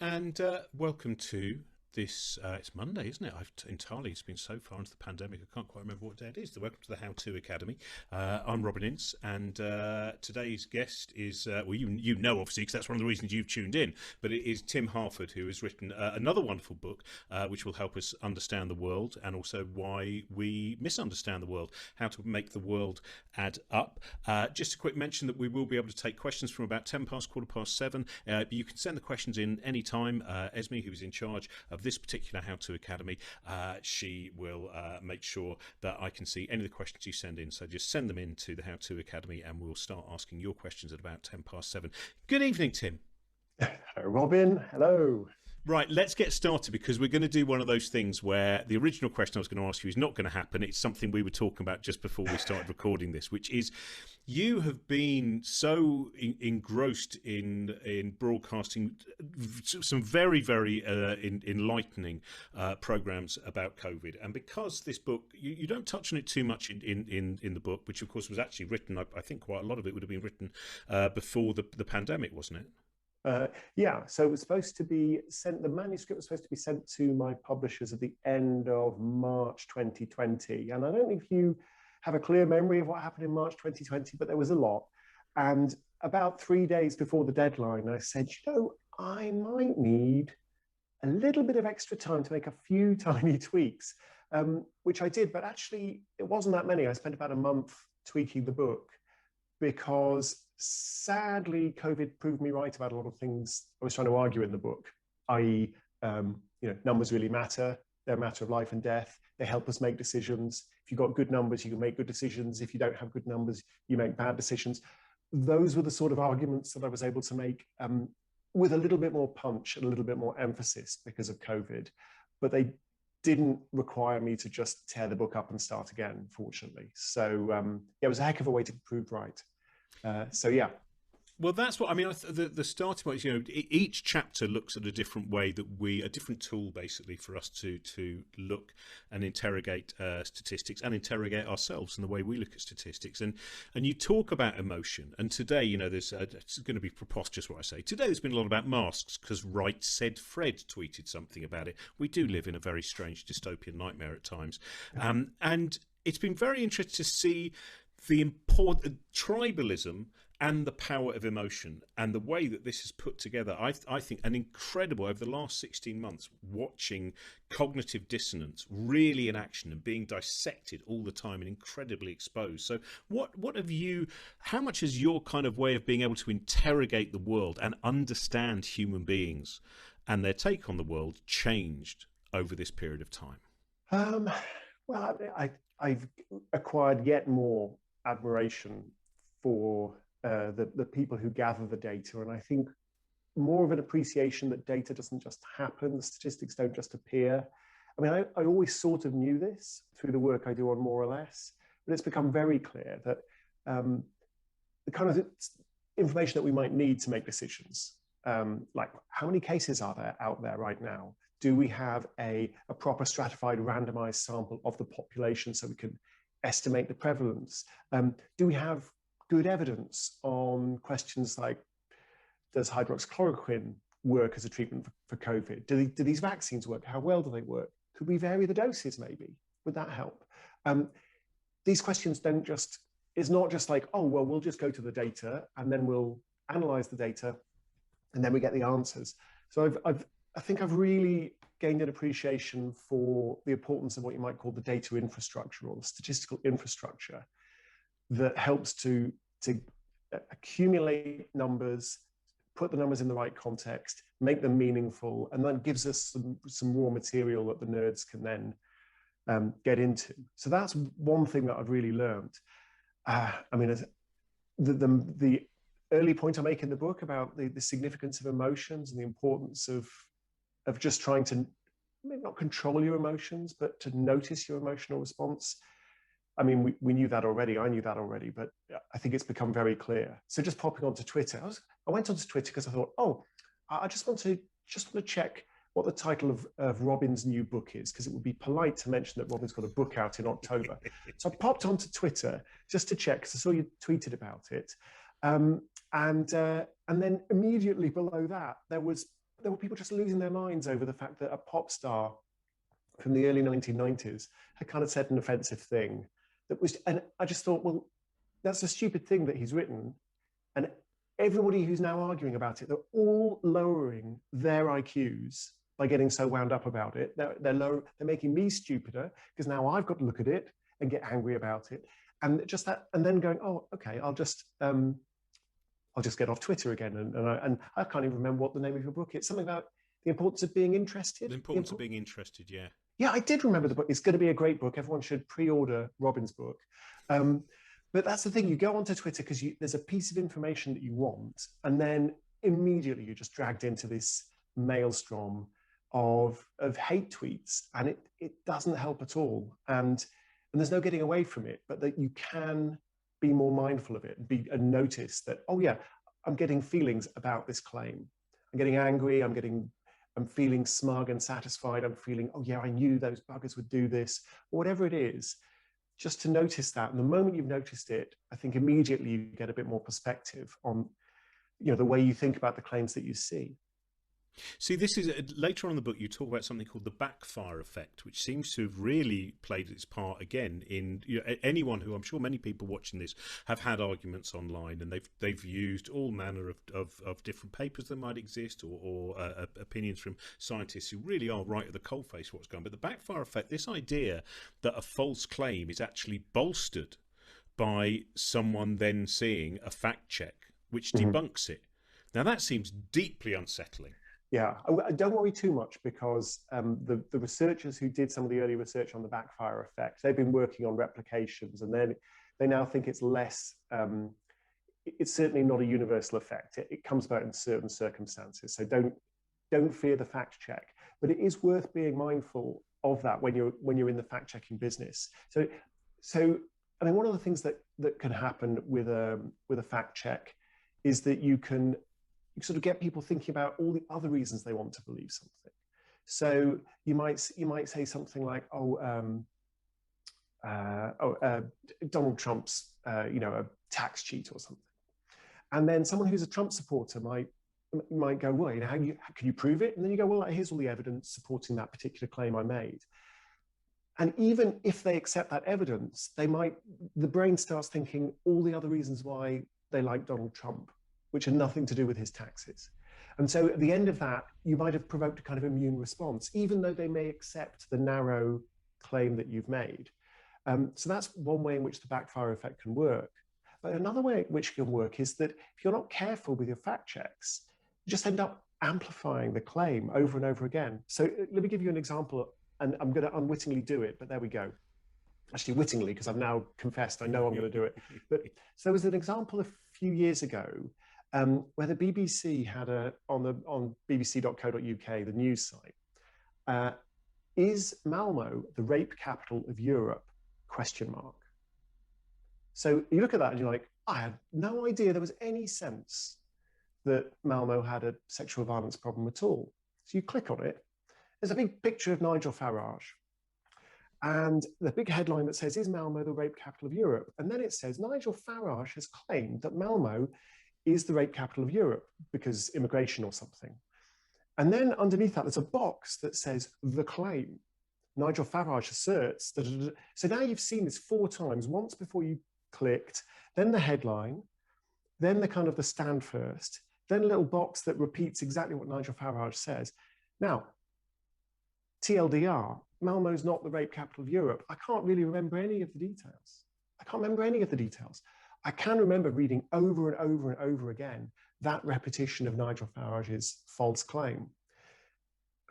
And welcome to this. It's Monday, isn't it? It's been so far into the pandemic, I can't quite remember what day it is. Welcome to the How-To Academy. I'm Robin Ince, and today's guest is, well, you know, obviously, because that's one of the reasons you've tuned in, but it is Tim Harford, who has written another wonderful book, which will help us understand the world and also why we misunderstand the world, how to make the world add up. Just a quick mention that we will be able to take questions from about 10 past, 7:15. You can send the questions in any time. Esme, who is in charge of this particular How-To Academy, she will make sure that I can see any of the questions you send in. So just send them in to the How-To Academy and we'll start asking your questions at about 10 past 7. Good evening, Tim. Hello, Robin. Hello. Right, let's get started because we're going to do one of those things where the original question I was going to ask you is not going to happen. It's something we were talking about just before we started recording this, which is you have been so engrossed in broadcasting some very, very enlightening programs about COVID. And because this book, you don't touch on it too much in the book, which of course was actually written, I think quite a lot of it would have been written before the pandemic, wasn't it? Yeah, so it was supposed to be sent, the manuscript was supposed to be sent to my publishers at the end of March 2020. And I don't know if you have a clear memory of what happened in March 2020, but there was a lot. And about 3 days before the deadline, I said, I might need a little bit of extra time to make a few tiny tweaks, which I did, but actually it wasn't that many. I spent about a month tweaking the book because sadly, COVID proved me right about a lot of things I was trying to argue in the book, i.e., numbers really matter. They're a matter of life and death. They help us make decisions. If you've got good numbers, you can make good decisions. If you don't have good numbers, you make bad decisions. Those were the sort of arguments that I was able to make with a little bit more punch and a little bit more emphasis because of COVID. But they didn't require me to just tear the book up and start again, fortunately. So it was a heck of a way to be proved right. Yeah. Well, that's what I mean. The starting point is, each chapter looks at a different way that a different tool basically for us to look and interrogate statistics and interrogate ourselves and the way we look at statistics. And you talk about emotion. And today, it's going to be preposterous what I say. Today, there's been a lot about masks because Right Said Fred tweeted something about it. We do live in a very strange dystopian nightmare at times, and it's been very interesting to see the important tribalism and the power of emotion and the way that this is put together. I think an incredible, over the last 16 months, watching cognitive dissonance really in action and being dissected all the time and incredibly exposed. So how much has your kind of way of being able to interrogate the world and understand human beings and their take on the world changed over this period of time? Well, I've acquired yet more admiration for the people who gather the data, and I think more of an appreciation that data doesn't just happen, the statistics don't just appear. I mean, I always sort of knew this through the work I do on More or Less, but it's become very clear that the kind of information that we might need to make decisions, like how many cases are there out there right now? Do we have a proper stratified randomized sample of the population so we can estimate the prevalence? Do we have good evidence on questions like, does hydroxychloroquine work as a treatment for COVID? Do these vaccines work? How well do they work? Could we vary the doses maybe? Would that help? These questions it's not just like, oh, well, we'll just go to the data and then we'll analyze the data and then we get the answers. So I think I've really gained an appreciation for the importance of what you might call the data infrastructure or the statistical infrastructure that helps to accumulate numbers, put the numbers in the right context, make them meaningful, and then gives us some raw material that the nerds can then get into. So that's one thing that I've really learned. I mean, the early point I make in the book about the significance of emotions and the importance of just trying to maybe not control your emotions, but to notice your emotional response. I mean, we knew that already. I knew that already, but I think it's become very clear. So just popping onto Twitter, I went onto Twitter because I thought, oh, I just want to check what the title of Robin's new book is, because it would be polite to mention that Robin's got a book out in October. So I popped onto Twitter just to check, because I saw you tweeted about it. And then immediately below that, there was there were people just losing their minds over the fact that a pop star from the early 1990s had kind of said an offensive thing that was, and I just thought, well, that's a stupid thing that he's written. And everybody who's now arguing about it, they're all lowering their IQs by getting so wound up about it. They're making me stupider because now I've got to look at it and get angry about it. And just that, and then going, oh, okay, I'll just get off Twitter again. And I can't even remember what the name of your book is. Something about the importance of being interested. The importance of being interested, yeah. Yeah, I did remember the book. It's going to be a great book. Everyone should pre-order Robin's book. But that's the thing. You go onto Twitter because there's a piece of information that you want, and then immediately you're just dragged into this maelstrom of hate tweets, and it doesn't help at all. And there's no getting away from it, but that you can be more mindful of it and notice that, oh yeah, I'm getting feelings about this claim. I'm getting angry. I'm feeling smug and satisfied. I'm feeling, oh yeah, I knew those buggers would do this, or whatever it is. Just to notice that, and the moment you've noticed it, I think immediately you get a bit more perspective on, the way you think about the claims that you see. See, this is later on in the book. You talk about something called the backfire effect, which seems to have really played its part again in anyone who, I'm sure many people watching this have had arguments online, and they've used all manner of different papers that might exist or opinions from scientists who really are right at the coalface of what's going on. But the backfire effect, this idea that a false claim is actually bolstered by someone then seeing a fact check which debunks it. Now that seems deeply unsettling. Yeah, don't worry too much, because the researchers who did some of the early research on the backfire effect, they've been working on replications, and then they now think it's less, it's certainly not a universal effect. It comes about in certain circumstances. So don't fear the fact check, but it is worth being mindful of that when you're in the fact checking business. So I mean, one of the things that can happen with a fact check is that you sort of get people thinking about all the other reasons they want to believe something. So you might say something like, Donald Trump's a tax cheat or something, and then someone who's a Trump supporter might go, well, can you prove it? And then you go, well, here's all the evidence supporting that particular claim I made. And even if they accept that evidence, the brain starts thinking all the other reasons why they like Donald Trump, which had nothing to do with his taxes. And so at the end of that, you might have provoked a kind of immune response, even though they may accept the narrow claim that you've made. So that's one way in which the backfire effect can work. But another way which can work is that if you're not careful with your fact checks, you just end up amplifying the claim over and over again. So let me give you an example, and I'm going to unwittingly do it, but there we go. Actually, wittingly, because I've now confessed, I know I'm going to do it. But so there was an example a few years ago where the BBC had on bbc.co.uk, the news site, is Malmo the rape capital of Europe? ? So you look at that and you're like, I had no idea there was any sense that Malmo had a sexual violence problem at all. So you click on it. There's a big picture of Nigel Farage, and the big headline that says, is Malmo the rape capital of Europe? And then it says, Nigel Farage has claimed that Malmo is the rape capital of Europe because immigration or something. And then underneath that, there's a box that says the claim. Nigel Farage asserts that. So now you've seen this 4 times, once before you clicked, then the headline, then the stand first, then a little box that repeats exactly what Nigel Farage says. Now, TLDR, Malmo's not the rape capital of Europe. I can't really remember any of the details. I can remember reading over and over and over again that repetition of Nigel Farage's false claim.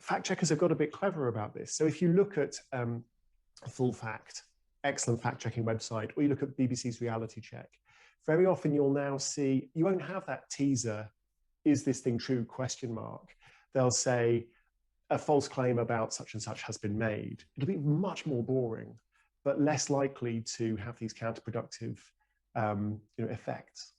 Fact checkers have got a bit clever about this. So if you look at Full Fact, excellent fact checking website, or you look at BBC's Reality Check, very often you'll now see, you won't have that teaser, is this thing true, ? They'll say, a false claim about such and such has been made. It'll be much more boring, but less likely to have these counterproductive effects.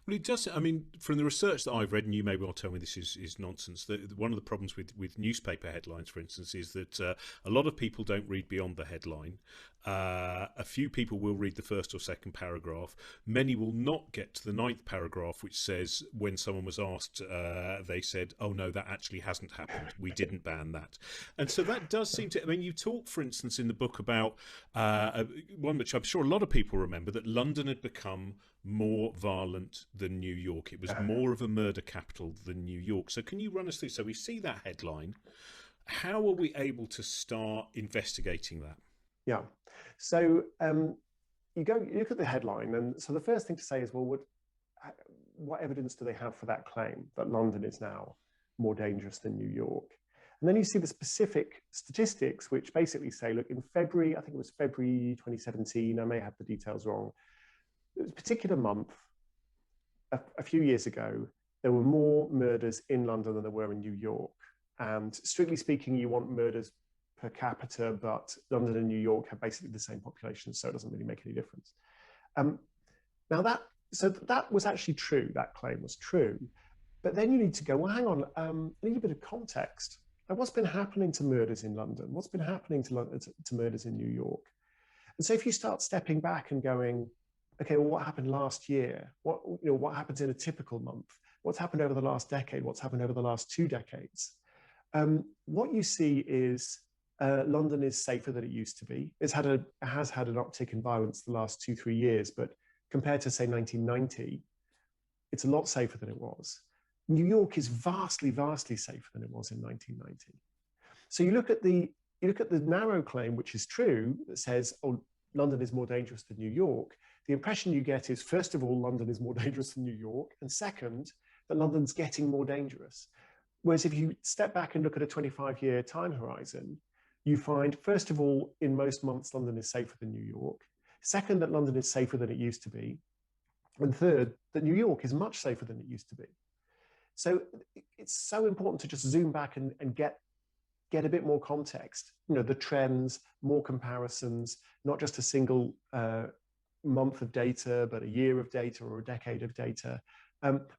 Well, it does. I mean, from the research that I've read, and you may well tell me this is nonsense, that one of the problems with newspaper headlines, for instance, is that a lot of people don't read beyond the headline. A few people will read the first or second paragraph. Many will not get to the ninth paragraph, which says when someone was asked, they said, "Oh no, that actually hasn't happened. We didn't ban that." And so that does seem to. I mean, you talk, for instance, in the book about one which I'm sure a lot of people remember, that London had become more violent than New York. It was more of a murder capital than New York. So can you run us through? So we see that headline. How are we able to start investigating that? Yeah. So you look at the headline, and so the first thing to say is, well, what evidence do they have for that claim that London is now more dangerous than New York? And then you see the specific statistics, which basically say, look, in February, I think it was February 2017, I may have the details wrong, it was a particular month, a few years ago, there were more murders in London than there were in New York. And strictly speaking, you want murders per capita, but London and New York have basically the same population, so it doesn't really make any difference. Now that was actually true, that claim was true. But then you need to go, well, hang on, I need a bit of context. Like, what's been happening to murders in London? What's been happening to murders in New York? And so if you start stepping back and going, okay, well, what happened last year? What happens in a typical month? What's happened over the last decade? What's happened over the last 2 decades? What you see is London is safer than it used to be. It has had an uptick in violence the last 2-3 years, but compared to, say, 1990, it's a lot safer than it was. New York is vastly, vastly safer than it was in 1990. So you look at the narrow claim, which is true, that says, oh, London is more dangerous than New York. The impression you get is, first of all, London is more dangerous than New York, and second, that London's getting more dangerous. Whereas if you step back and look at a 25-year time horizon, you find, first of all, in most months, London is safer than New York. Second, that London is safer than it used to be. And third, that New York is much safer than it used to be. So it's so important to just zoom back and get a bit more context, the trends, more comparisons, not just a single month of data, but a year of data or a decade of data.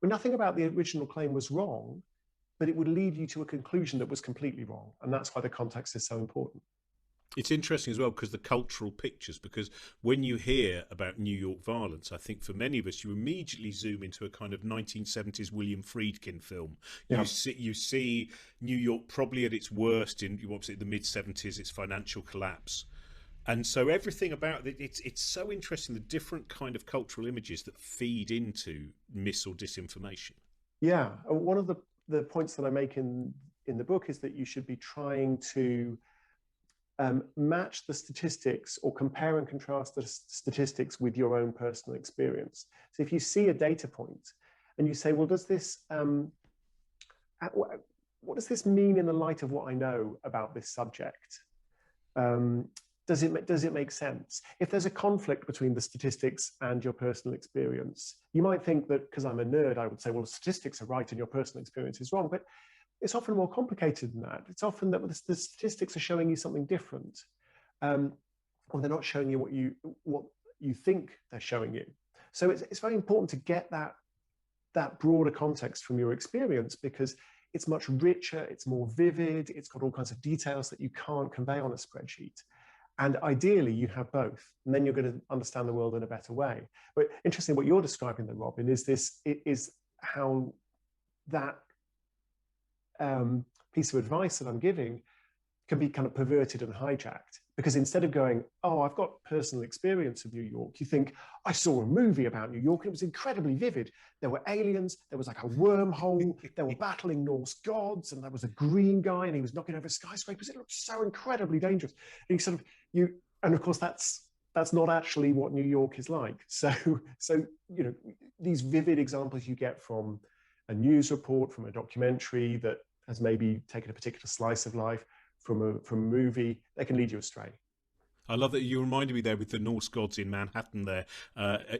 Nothing about the original claim was wrong, but it would lead you to a conclusion that was completely wrong. And that's why the context is so important. It's interesting as well because the cultural pictures, because when you hear about New York violence, I think for many of us, you immediately zoom into a kind of 1970s William Friedkin film. Yeah. You see New York probably at its worst in the mid-70s, its financial collapse. And so everything about it, it's so interesting, the different kind of cultural images that feed into mis or disinformation. Yeah, one of the points that I make in the book is that you should be trying to match the statistics or compare and contrast the statistics with your own personal experience. So if you see a data point and you say, well, what does this mean in the light of what I know about this subject? Does it make sense? If there's a conflict between the statistics and your personal experience, you might think that because I'm a nerd, I would say, well, the statistics are right and your personal experience is wrong. But it's often more complicated than that. It's often that the statistics are showing you something different, or they're not showing you what you think they're showing you. So it's very important to get that broader context from your experience, because it's much richer, it's more vivid, it's got all kinds of details that you can't convey on a spreadsheet. And ideally, you have both, and then you're going to understand the world in a better way. But interesting, what you're describing there, Robin, is how that piece of advice that I'm giving can be kind of perverted and hijacked. Because instead of going, oh, I've got personal experience of New York, you think, I saw a movie about New York and it was incredibly vivid. There were aliens, there was like a wormhole, they were battling Norse gods, and there was a green guy and he was knocking over skyscrapers. It looked so incredibly dangerous. And and of course that's not actually what New York is like. So these vivid examples you get from a news report, from a documentary that has maybe taken a particular slice of life, from a movie, they can lead you astray. I love that you reminded me there with the Norse gods in Manhattan there.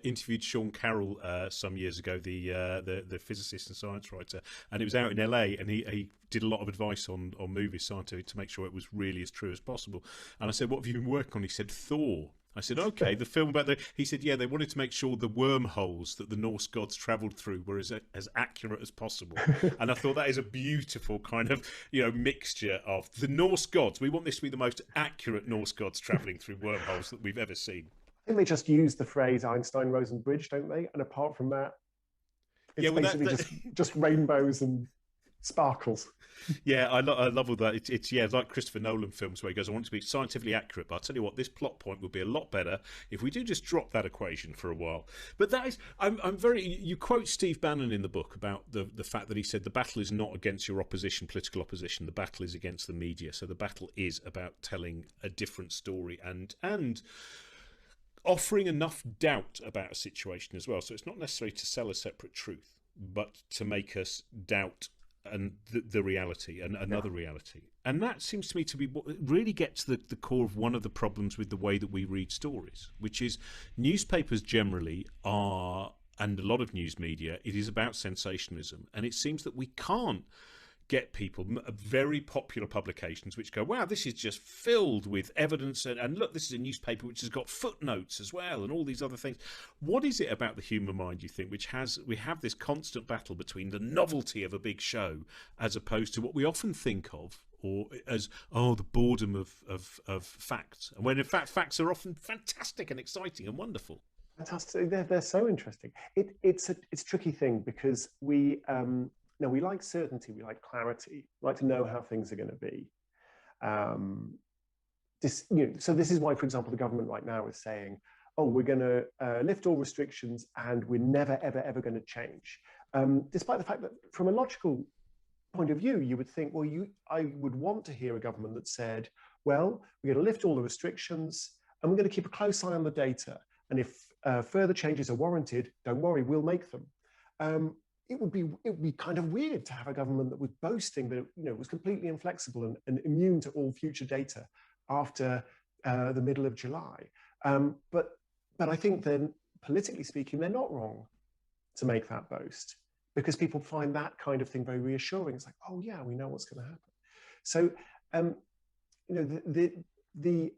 Interviewed Sean Carroll some years ago, the physicist and science writer, and it was out in LA, and he did a lot of advice on movies, scientific, to make sure it was really as true as possible. And I said, what have you been working on? He said, Thor. I said, okay, the film about he said, yeah, they wanted to make sure the wormholes that the Norse gods travelled through were as accurate as possible. And I thought that is a beautiful kind of, mixture of the Norse gods. We want this to be the most accurate Norse gods travelling through wormholes that we've ever seen. I think they just use the phrase Einstein-Rosen bridge, don't they? And apart from that, it's basically just rainbows and sparkles. Yeah, I love all that. It's like Christopher Nolan films where he goes, I want it to be scientifically accurate, but I'll tell you what, this plot point would be a lot better if we do just drop that equation for a while. But that is, you quote Steve Bannon in the book about the fact that he said the battle is not against your opposition, political opposition, the battle is against the media. So the battle is about telling a different story and offering enough doubt about a situation as well. So it's not necessarily to sell a separate truth, but to make us doubt and the reality and another reality. And that seems to me to be what really gets to the core of one of the problems with the way that we read stories, which is newspapers generally are, and a lot of news media, it is about sensationalism. And it seems that we can't get people, very popular publications, which go, wow, this is just filled with evidence, and look, this is a newspaper which has got footnotes as well, and all these other things. What is it about the human mind, you think, we have this constant battle between the novelty of a big show as opposed to what we often think of or as, the boredom of facts, and when in fact facts are often fantastic and exciting and wonderful. Fantastic. They're so interesting. It's a tricky thing because we like certainty, we like clarity, we like to know how things are going to be. So this is why, for example, the government right now is saying, oh, we're going to lift all restrictions and we're never, ever, ever going to change. Despite the fact that from a logical point of view, you would think, well, I would want to hear a government that said, well, we're going to lift all the restrictions and we're going to keep a close eye on the data. And if further changes are warranted, don't worry, we'll make them. It would be kind of weird to have a government that was boasting that was completely inflexible and immune to all future data after the middle of July. But I think then, politically speaking, they're not wrong to make that boast because people find that kind of thing very reassuring. It's like, oh yeah, we know what's going to happen. So the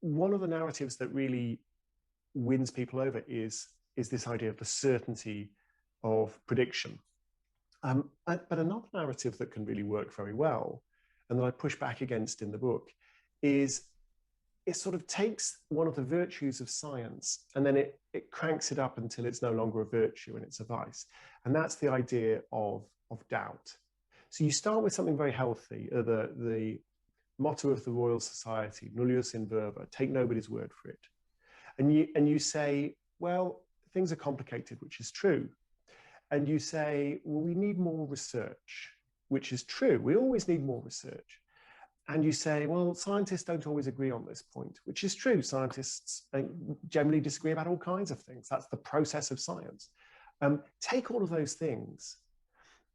one of the narratives that really wins people over is this idea of the certainty of prediction. But another narrative that can really work very well, and that I push back against in the book, is it sort of takes one of the virtues of science and then it cranks it up until it's no longer a virtue and it's a vice. And that's the idea of doubt. So you start with something very healthy, the motto of the Royal Society, nullius in verba, take nobody's word for it. And you say, well, things are complicated, which is true. And you say, well, we need more research, which is true. We always need more research. And you say, well, scientists don't always agree on this point, which is true. Scientists generally disagree about all kinds of things. That's the process of science. Take all of those things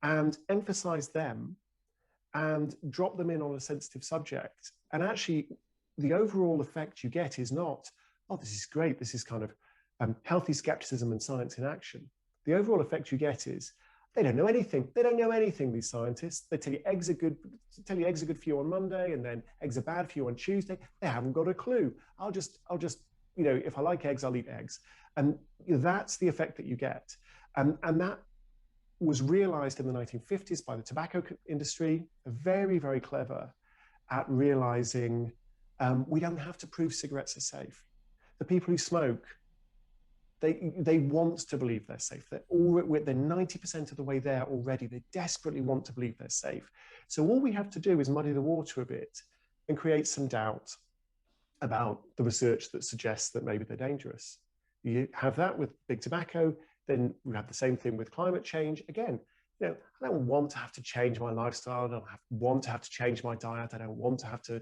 and emphasize them and drop them in on a sensitive subject. And actually, the overall effect you get is not, oh, this is great. This is kind of healthy skepticism and science in action. The overall effect you get is they don't know anything. They don't know anything, these scientists. They tell you eggs are good for you on Monday, and then eggs are bad for you on Tuesday. They haven't got a clue. I'll just, if I like eggs, I'll eat eggs. And that's the effect that you get. And that was realized in the 1950s by the tobacco industry, very, very clever at realizing we don't have to prove cigarettes are safe. The people who smoke, they want to believe they're safe. They're 90% of the way there already. They desperately want to believe they're safe. So all we have to do is muddy the water a bit and create some doubt about the research that suggests that maybe they're dangerous. You have that with big tobacco, then we have the same thing with climate change. Again, I don't want to have to change my lifestyle. I don't want to have to change my diet. I don't want to have to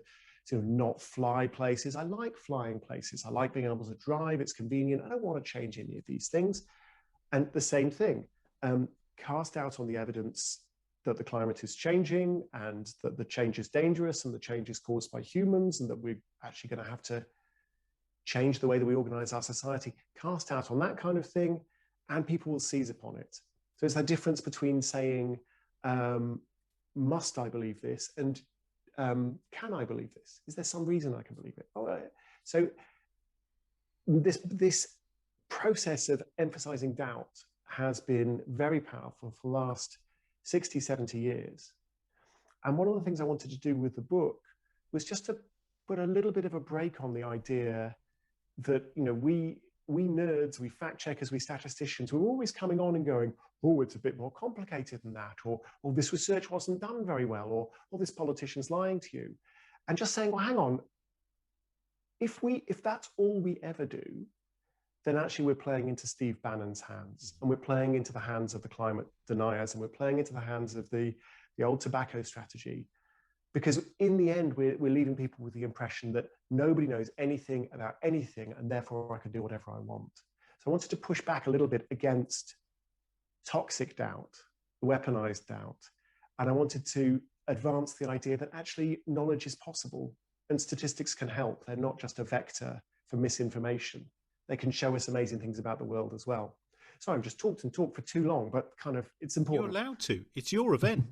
not fly places. I like flying places. I like being able to drive. It's convenient. I don't want to change any of these things. And the same thing, cast doubt on the evidence that the climate is changing and that the change is dangerous and the change is caused by humans and that we're actually going to have to change the way that we organize our society. Cast doubt on that kind of thing and people will seize upon it. So it's that difference between saying, must I believe this? And can I believe this? Is there some reason I can believe it? So this process of emphasizing doubt has been very powerful for the last 60, 70 years. And one of the things I wanted to do with the book was just to put a little bit of a break on the idea that, you know, we nerds, we fact checkers, we statisticians, we're always coming on and going, oh, it's a bit more complicated than that, or this research wasn't done very well, or this politician's lying to you. And just saying, well, hang on, if that's all we ever do, then actually we're playing into Steve Bannon's hands, and we're playing into the hands of the climate deniers, and we're playing into the hands of the old tobacco strategy. Because in the end, we're leaving people with the impression that nobody knows anything about anything, and therefore I can do whatever I want. So I wanted to push back a little bit against toxic doubt, weaponized doubt. And I wanted to advance the idea that actually knowledge is possible, and statistics can help. They're not just a vector for misinformation. They can show us amazing things about the world as well. Sorry, I've just talked for too long, but kind of it's important. You're allowed to. It's your event.